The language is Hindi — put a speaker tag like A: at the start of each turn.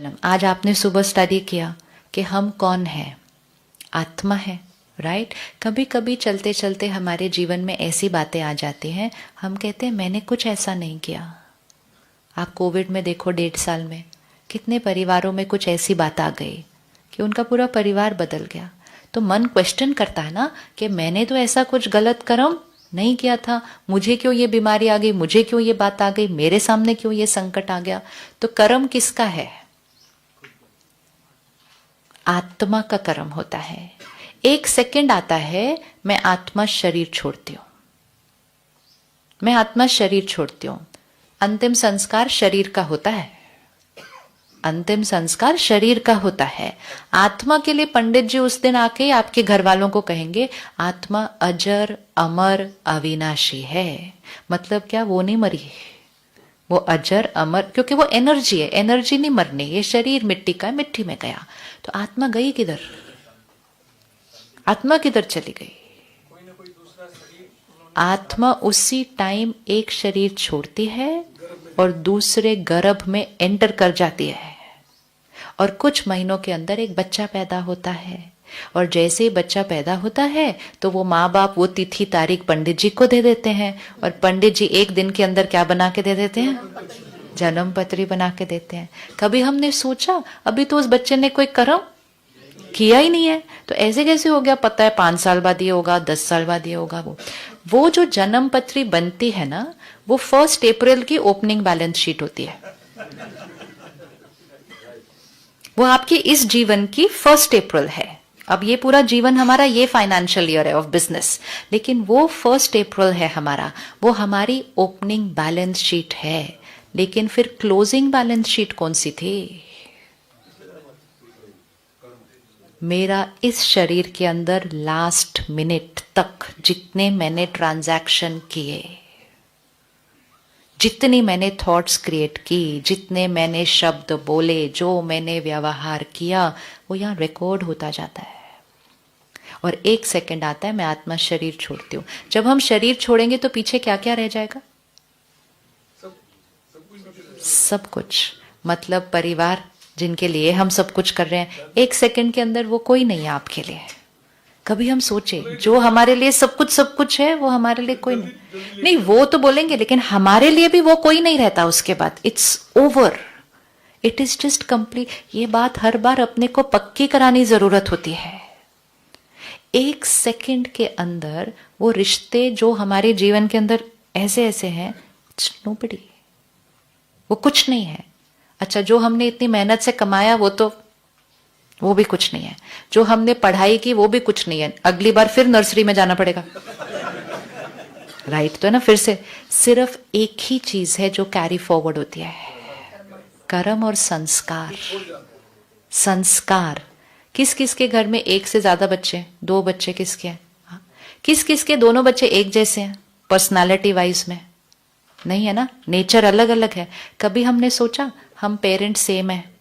A: आज आपने सुबह स्टडी किया कि हम कौन हैं, आत्मा है, राइट। कभी कभी चलते चलते हमारे जीवन में ऐसी बातें आ जाती हैं, हम कहते हैं मैंने कुछ ऐसा नहीं किया। आप कोविड में देखो, 1.5 साल में कितने परिवारों में कुछ ऐसी बात आ गई कि उनका पूरा परिवार बदल गया। तो मन क्वेश्चन करता है ना कि मैंने तो ऐसा कुछ गलत कर्म नहीं किया था, मुझे क्यों ये बीमारी आ गई, मुझे क्यों ये बात आ गई, मेरे सामने क्यों ये संकट आ गया। तो कर्म किसका है? आत्मा का कर्म होता है। 1 सेकंड आता है, मैं आत्मा शरीर छोड़ती हूं, मैं आत्मा शरीर छोड़ती हूं। अंतिम संस्कार शरीर का होता है, अंतिम संस्कार शरीर का होता है। आत्मा के लिए पंडित जी उस दिन आके आपके घर वालों को कहेंगे आत्मा अजर अमर अविनाशी है। मतलब क्या? वो नहीं मरी, वो अजर अमर, क्योंकि वो एनर्जी है, एनर्जी नहीं मरनी। ये शरीर मिट्टी का है, मिट्टी में गया। तो आत्मा गई किधर? आत्मा किधर चली गई? आत्मा उसी टाइम एक शरीर छोड़ती है और दूसरे गर्भ में एंटर कर जाती है, और कुछ महीनों के अंदर एक बच्चा पैदा होता है। और जैसे ही बच्चा पैदा होता है तो वो माँ बाप वो तिथि तारीख पंडित जी को दे देते हैं, और पंडित जी 1 दिन के अंदर क्या बना के दे देते हैं? जन्म पत्री बना के देते हैं। कभी हमने सोचा अभी तो उस बच्चे ने कोई कर्म किया ही नहीं है, तो ऐसे कैसे हो गया? पता है 5 साल बाद ये होगा, 10 साल बाद ये होगा। वो जो जन्म पत्री बनती है ना, वो 1 अप्रैल की ओपनिंग बैलेंस शीट होती है। वो आपके इस जीवन की 1 अप्रैल है। अब ये पूरा जीवन हमारा ये फाइनेंशियल ईयर है ऑफ बिजनेस, लेकिन वो 1 अप्रैल है हमारा, वो हमारी ओपनिंग बैलेंस शीट है। लेकिन फिर क्लोजिंग बैलेंस शीट कौन सी थी? मेरा इस शरीर के अंदर लास्ट मिनट तक जितने मैंने ट्रांजैक्शन किए, जितनी मैंने थॉट्स क्रिएट की, जितने मैंने शब्द बोले, जो मैंने व्यवहार किया, वो यहाँ रिकॉर्ड होता जाता है। और 1 सेकंड आता है, मैं आत्मा शरीर छोड़ती हूँ। जब हम शरीर छोड़ेंगे तो पीछे क्या क्या रह जाएगा? सब कुछ। मतलब परिवार जिनके लिए हम सब कुछ कर रहे हैं, 1 सेकंड के अंदर वो कोई नहीं है आपके लिए। कभी हम सोचे जो हमारे लिए सब कुछ है, वो हमारे लिए कोई नहीं। वो तो बोलेंगे, लेकिन हमारे लिए भी वो कोई नहीं रहता उसके बाद। It's over, it is just complete. ये बात हर बार अपने को पक्की करानी जरूरत होती है। 1 सेकंड के अंदर वो रिश्ते जो हमारे जीवन के अंदर ऐसे ऐसे हैं, नोबडी, वो कुछ नहीं है। अच्छा, जो हमने इतनी मेहनत से कमाया वो भी कुछ नहीं है। जो हमने पढ़ाई की वो भी कुछ नहीं है। अगली बार फिर नर्सरी में जाना पड़ेगा, राइट? तो है ना, फिर से सिर्फ एक ही चीज है जो कैरी फॉरवर्ड होती है, कर्म और संस्कार। संस्कार। किस किस के घर में 1 से ज्यादा बच्चे, 2 बच्चे किसके हैं? किस किस के दोनों बच्चे एक जैसे हैं पर्सनालिटी वाइज में? नहीं है ना, नेचर अलग अलग है। कभी हमने सोचा हम पेरेंट्स सेम है?